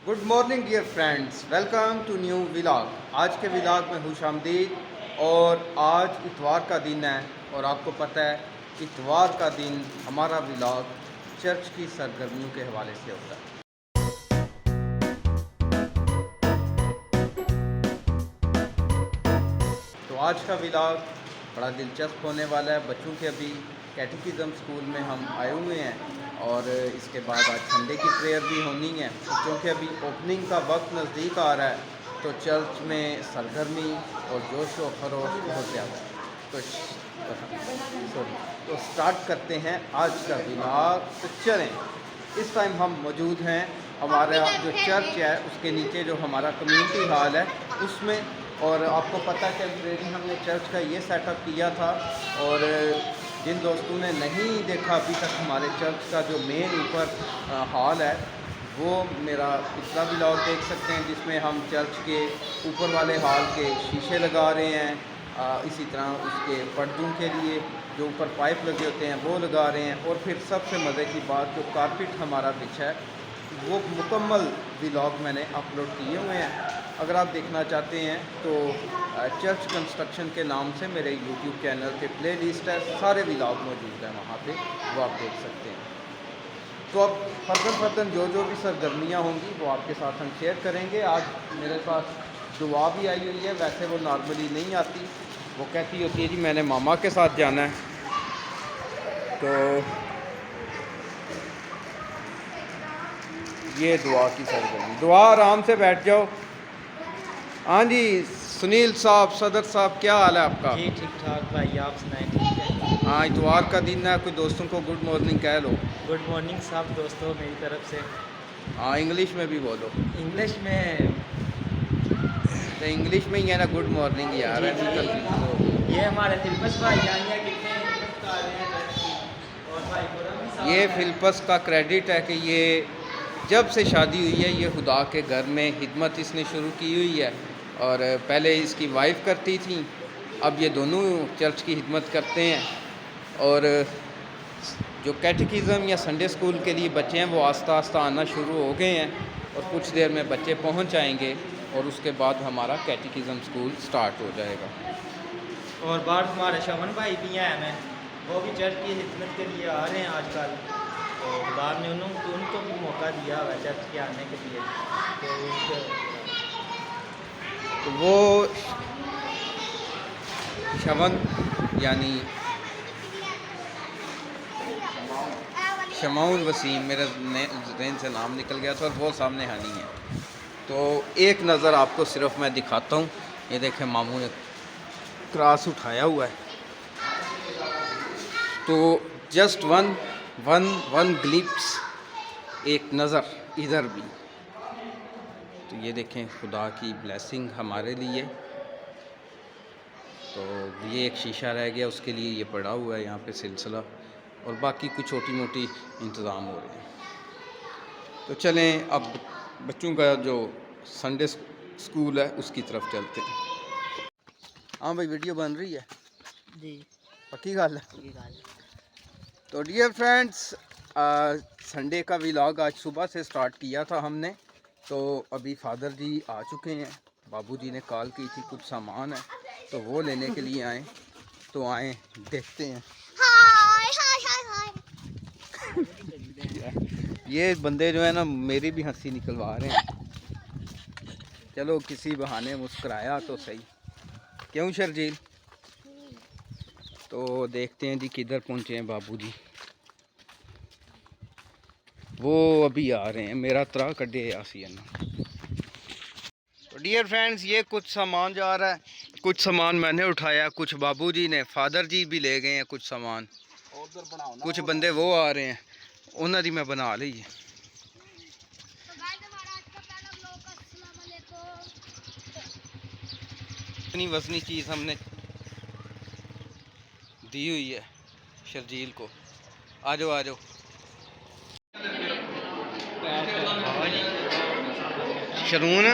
Good morning dear friends, welcome to new vlog. आज के vlog में खुशामदीद। और आज इतवार का दिन है और आपको पता है इतवार का दिन हमारा व्लॉग चर्च की सरगर्मियों के हवाले से होता है। तो आज का व्लॉग बड़ा दिलचस्प होने वाला है। बच्चों के अभी कैटेकिज्म स्कूल में हम आए हुए हैं और इसके बाद आज संडे की प्रेयर भी होनी है। क्योंकि अभी ओपनिंग का वक्त नज़दीक आ रहा है तो चर्च में सरगर्मी और जोश व खरोश बहुत ज़्यादा है। तो स्टार्ट करते हैं आज का व्लॉग। तो चलें, इस टाइम हम मौजूद हैं हमारा जो चर्च है उसके नीचे जो हमारा कम्युनिटी हॉल है उसमें। और आपको पता है कि ऑलरेडी हमने चर्च का ये सेटअप किया था। और जिन दोस्तों ने नहीं देखा अभी तक हमारे चर्च का जो मेन ऊपर हॉल है वो मेरा पिछला व्लॉग देख सकते हैं, जिसमें हम चर्च के ऊपर वाले हॉल के शीशे लगा रहे हैं। इसी तरह उसके पर्दों के लिए जो ऊपर पाइप लगे होते हैं वो लगा रहे हैं। और फिर सबसे मज़े की बात, जो कारपेट हमारा बिछा है वो मुकम्मल व्लॉग मैंने अपलोड किए हुए हैं। अगर आप देखना चाहते हैं तो चर्च कंस्ट्रक्शन के नाम से मेरे यूट्यूब चैनल पे प्लेलिस्ट है, सारे व्लॉग मौजूद हैं वहाँ पे, वो आप देख सकते हैं। तो अब फर्दर जो भी सरगर्मियाँ होंगी वो आपके साथ हम शेयर करेंगे। आज मेरे पास दुआ भी आई हुई है, वैसे वो नॉर्मली नहीं आती, वो कहती होती है जी मैंने मामा के साथ जाना है। तो ये दुआ की सरगर्मी, दुआ आराम से बैठ जाओ। हाँ जी सुनील साहब, सदर साहब, क्या हाल है आपका? जी ठीक ठाक भाई, आप सुनाएं? ठीक है। हाँ इतवार का दिन है, कोई दोस्तों को गुड मॉर्निंग कह लो। गुड मॉर्निंग सब दोस्तों मेरी तरफ से। हाँ इंग्लिश में भी बोलो। इंग्लिश में तो इंग्लिश में ही है ना गुड मॉर्निंग यार। जी, ऐसी जी। तो ये हमारे फिल्पस भाई जानिया कितने आ रहे हैं चर्च की। और भाई खुरम भी साथ ये हैं। फिल्पस का क्रेडिट है कि ये जब से शादी हुई है ये खुदा के घर में खिदमत इसने शुरू की हुई है। और पहले इसकी वाइफ करती थी, अब ये दोनों चर्च की खिदमत करते हैं। और जो कैटेकिज्म या संडे स्कूल के लिए बच्चे हैं वो आस्ता आस्ता आना शुरू हो गए हैं और कुछ देर में बच्चे पहुंच जाएंगे और उसके बाद हमारा कैटेकिज्म स्कूल स्टार्ट हो जाएगा। और बाहर हमारे शमन भाई भी हैं, मैं वो भी चर्च की खिदमत के लिए आ रहे हैं आजकल। तो बाद में उनको भी मौका दिया हुआ है चर्च के आने के लिए। तो वो शवन यानी शमाउल वसीम, मेरे जहन से नाम निकल गया था, और वो सामने हानी है। तो एक नज़र आपको सिर्फ मैं दिखाता हूँ। ये देखें मामू ने क्रॉस उठाया हुआ है। तो जस्ट वन ग्लिप्स, एक नज़र इधर भी। तो ये देखें खुदा की ब्लेसिंग हमारे लिए। तो ये एक शीशा रह गया, उसके लिए ये पड़ा हुआ है यहाँ पे सिलसिला, और बाकी कुछ छोटी मोटी इंतज़ाम हो रहे हैं। तो चलें अब बच्चों का जो संडे स्कूल है उसकी तरफ चलते हैं। हाँ भाई वीडियो बन रही है जी पक्की गल है। तो डियर फ्रेंड्स, संडे का व्लॉग आज सुबह से स्टार्ट किया था हमने। तो अभी फादर जी आ चुके हैं, बाबूजी ने कॉल की थी कुछ सामान है तो वो लेने के लिए आए। तो आए देखते हैं। हाय हाय हाय हाय। ये बंदे जो है ना मेरी भी हंसी निकलवा रहे हैं। चलो किसी बहाने मुस्कुराया तो सही, क्यों शर्जील? तो देखते हैं जी किधर पहुंचे हैं बाबूजी। वो अभी आ रहे हैं, मेरा तरा कड्डे आसियाना। तो डियर फ्रेंड्स, ये कुछ सामान जा रहा है, कुछ सामान मैंने उठाया, कुछ बाबूजी ने, फादर जी भी ले गए हैं कुछ सामान। कुछ बंदे वो आ रहे हैं, उन्होंने दी मैं बना ली है। इतनी वजनी चीज़ हमने दी हुई है शर्जील को। आ जाओ आ जाओ। शरून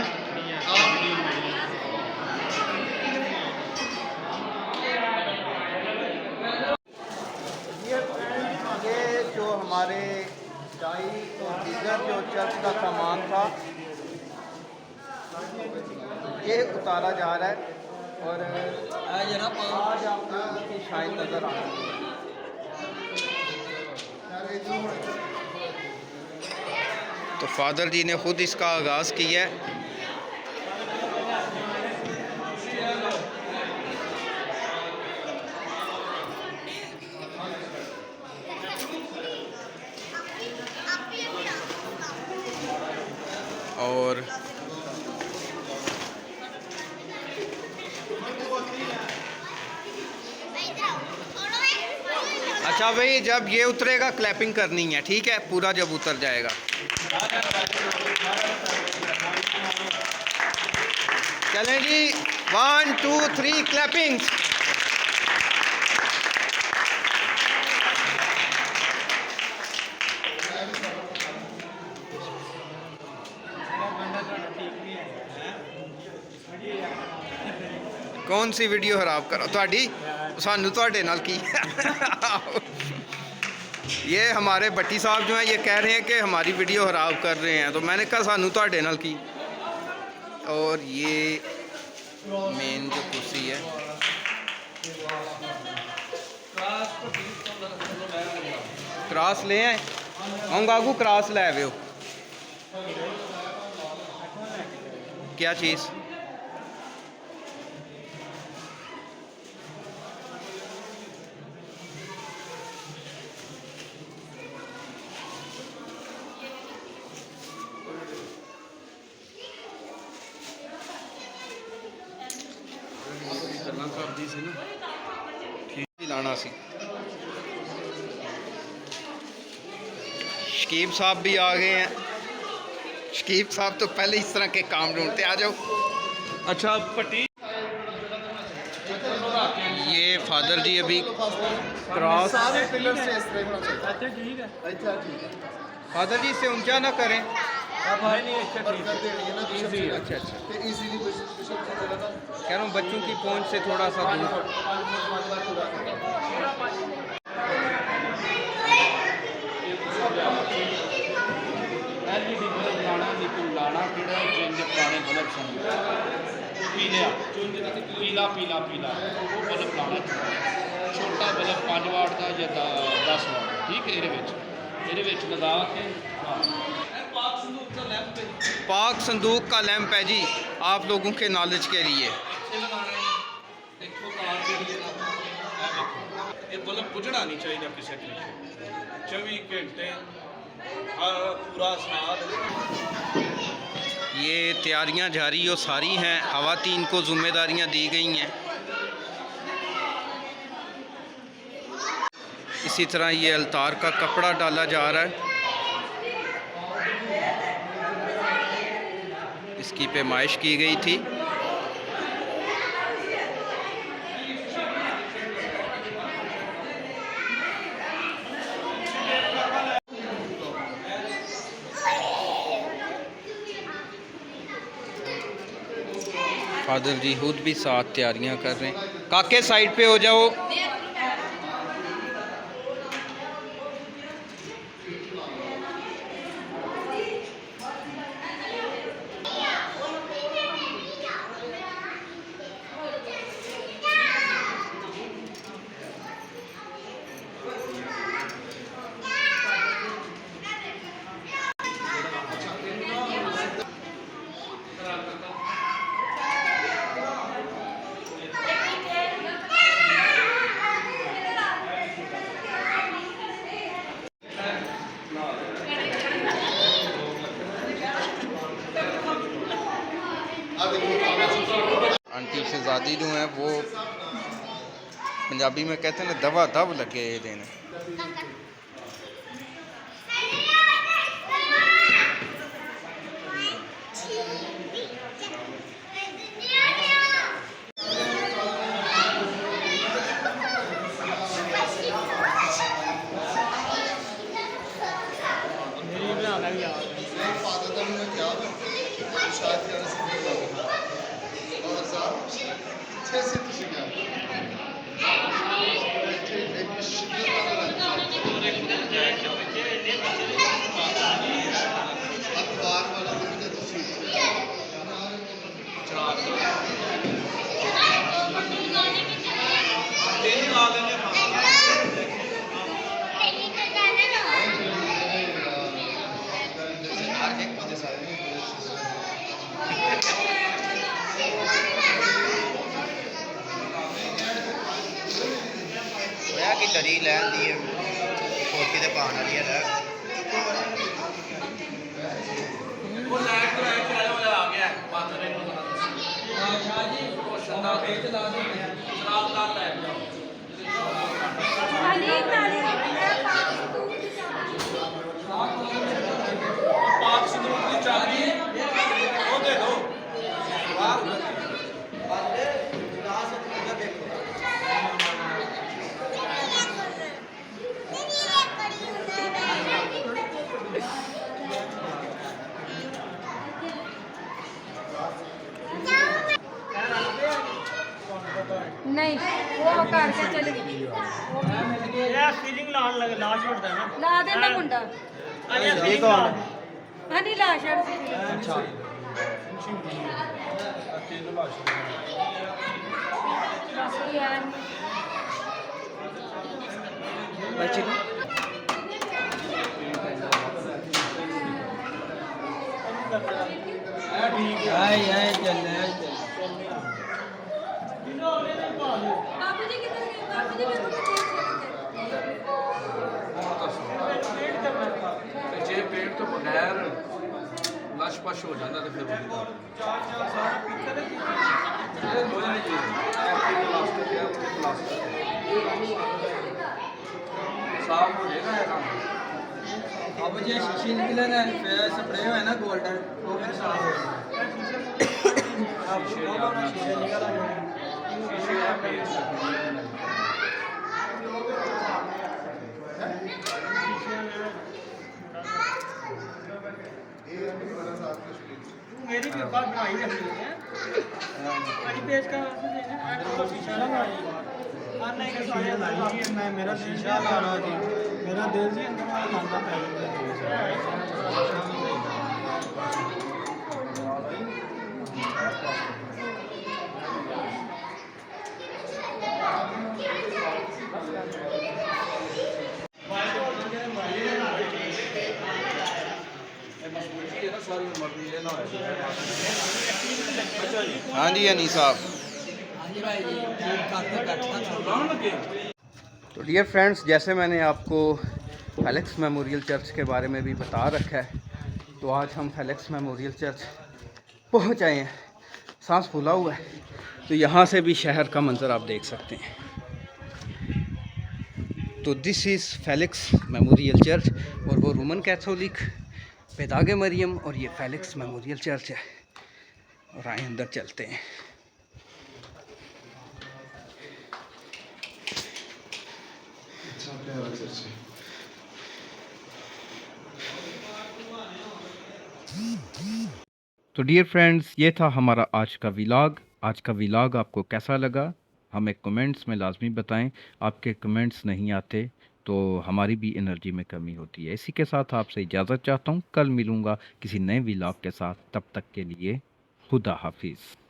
ये जो हमारे डाई और दीगर जो चर्च का सामान था ये उतारा जा रहा है और आज आपको इसकी शाइन नज़र आ रही है। तो फादर जी ने खुद इसका आगाज़ किया है। और अच्छा भाई, जब ये उतरेगा क्लैपिंग करनी है, ठीक है? पूरा जब उतर जाएगा। चलें जी, 1 2 3 क्लैपिंग। कौन सी वीडियो खराब करो ਤੁਹਾਡੀ सानू ਤੁਹਾਡੇ नाल की ये हमारे भट्टी साहब जो हैं ये कह रहे हैं कि हमारी वीडियो खराब कर रहे हैं, तो मैंने कहा सानू ਤੁਹਾਡੇ नाल की। और ये मेन जो कुर्सी है, क्रॉस ले आए हम गागू, क्रॉस ले आवे हो। क्या चीज़? लाना सी। शकीब साहब भी आ गए हैं। शकीब साहब तो पहले इस तरह के काम ढूंढते, आ जाओ। अच्छा पट्टी ये फादर जी अभी क्रॉस, सारे पिलर से इस तरह होना चाहिए। अच्छा ठीक है अच्छा ठीक है, फादर जी से ऊंचा ना करें। नहीं अच्छा पर ठीक कर देनी है ना बिशप से। अच्छा अच्छा, फिर इजीली बिशप से चला था। कह रहा हूँ बच्चों की पहुंच से थोड़ा सा दूर। 5 बार पूरा करता। एलईडी बल्ब लाना निकल लाना किड़ा जिंज पुराने बल्ब सन पीला पीला पीला पीला वो बल्ब लाना छोटा बल्ब 5 वाट का या 10 वाट, ठीक है? ਇਹਦੇ ਵਿੱਚ ਲਗਾ ਕੇ पाक संदूक का लैंप है जी, आप लोगों के नॉलेज के लिए। ਦੇਖੋ ਤਾਰ ਜਿਹੜੀ ਹੈ ਨਾ ਇਹ ਦੇਖੋ, ਇਹ ਬਲਬ ਬੁਝਣਾ ਨਹੀਂ ਚਾਹੀਦਾ ਕਿਸੇ ਤਰੀਕੇ 24 ਘੰਟੇ हर पूरा साथ। ये तैयारियां जारी और सारी हैं, खवातीन को जिम्मेदारियां दी गई हैं। इसी तरह ये अलतार का कपड़ा डाला जा रहा है, इसकी पैमाइश की गई थी। फादर जी खुद भी साथ तैयारियां कर रहे हैं। काके साइड पे हो जाओ। आंटी शहजादी जो हैं वो पंजाबी में कहते हैं ना दवा दब लगे देने। ਤਰੀ ਲੈਣ ਦੀ ਕੋਟੀ ਤੇ ਪਾਉਣ ਵਾਲੀ ਹੈ। ਉਹ ਲੈਟ ਤੋਂ ਆ ਗਿਆ ਬੰਦ ਨੇ ਸ਼ਾਹ ਜੀ ਉਹ ਸ਼ੰਦਾ ਵੇਚ ਲਾ ਦੇ ਸ਼ਰਾਬ ਦਾ ਲੈ ਜਾਓ ਪਾਕ ਸਿੰਧੂ ਦੀ ਚਾਬੀ ਉਹ ਦੇ ਦੋ नहीं वो करके चले गई ਇਹ ਫੀਲਿੰਗ ਲਾਣ ਲੱਗ ਲਾ ਛੱਡਦਾ ਨਾ ला देना मुंडा ਅਰੇ ਫੀਲਿੰਗ ਲਾ हाँ नहीं ला छड़ ਅੱਛਾ बस यार बाबू जी किधर गए बाबू जी बिल्कुल ਤੇ ਜੇ ਪੇਟ ਤੋਂ ਬਗੈਰ ਲਸ਼ਪਸ਼ ਹੋ ਜਾਂਦਾ ਤੇ ਫਿਰ ਇਹ ਲੋਹੇ ਦੀ ਚੀਜ਼ ਪਲਾਸਟਿਕ ਹੈ ਉਹ ਪਲਾਸਟਿਕ ਸਾਫ ਹੋ ਜਾਏਗਾ ਇਹ ਕੰਮ अब जो शीशी निकले ना फिर स्प्रे है ना गोल्डन वो फिर साफ हो मेरी भी बात बनाई रखी है आज पेश का तो शीशा लगाई आने के सारे लाई मैं मेरा शीशा लाना जी मेरा दिल जी अंदर लाना ਮਜ਼ਬੂਤੀ ਹੈ ਨਾ ਸਾਰੀ ਉਮਰ ਦੀ ਇਹ ਨਾ ਹੋਏ हाँ जी हनी साहब। ਲਾਉਣ ਲੱਗੇ तो डियर फ्रेंड्स, जैसे मैंने आपको फेलिक्स मेमोरियल चर्च के बारे में भी बता रखा है, तो आज हम फेलिक्स मेमोरियल चर्च पहुंच आए हैं। सांस फूला हुआ है, तो यहाँ से भी शहर का मंज़र आप देख सकते हैं। तो this is Felix memorial church, और वो रोमन कैथोलिक पैदागे मरियम, और ये फेलिक्स मेमोरियल चर्च है। और आए अंदर चलते हैं। तो डियर फ्रेंड्स, ये था हमारा आज का व्लॉग। आज का व्लॉग आपको कैसा लगा हमें कमेंट्स में लाजमी बताएं। आपके कमेंट्स नहीं आते तो हमारी भी एनर्जी में कमी होती है। इसी के साथ आपसे इजाज़त चाहता हूँ। कल मिलूँगा किसी नए व्लॉग के साथ। तब तक के लिए खुदा हाफिज़।